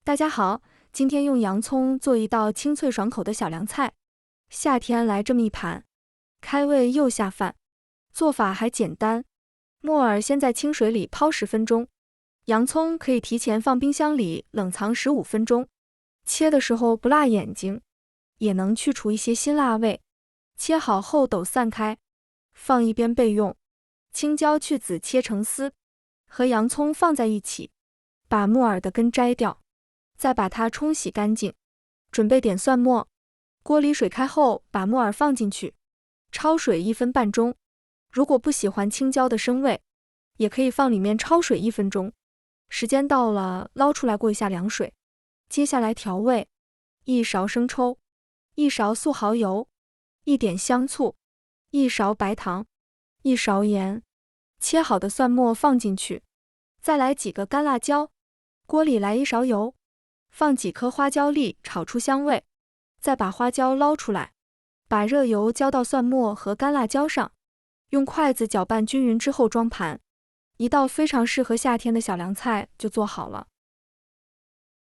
大家好，今天用洋葱做一道清脆爽口的小凉菜，夏天来这么一盘，开胃又下饭。做法还简单，木耳先在清水里泡10分钟，洋葱可以提前放冰箱里冷藏15分钟。切的时候不辣眼睛，也能去除一些辛辣味。切好后抖散开，放一边备用。青椒去籽切成丝，和洋葱放在一起，把木耳的根摘掉，再把它冲洗干净。准备点蒜末，锅里水开后把木耳放进去，焯水1分半钟。如果不喜欢青椒的生味，也可以放里面焯水1分钟。时间到了，捞出来过一下凉水。接下来调味：1勺生抽，1勺素蚝油，1点香醋，1勺白糖，1勺盐。切好的蒜末放进去，再来几个干辣椒。锅里来1勺油，放几颗花椒粒炒出香味，再把花椒捞出来，把热油浇到蒜末和干辣椒上，用筷子搅拌均匀之后装盘。一道非常适合夏天的小凉菜就做好了。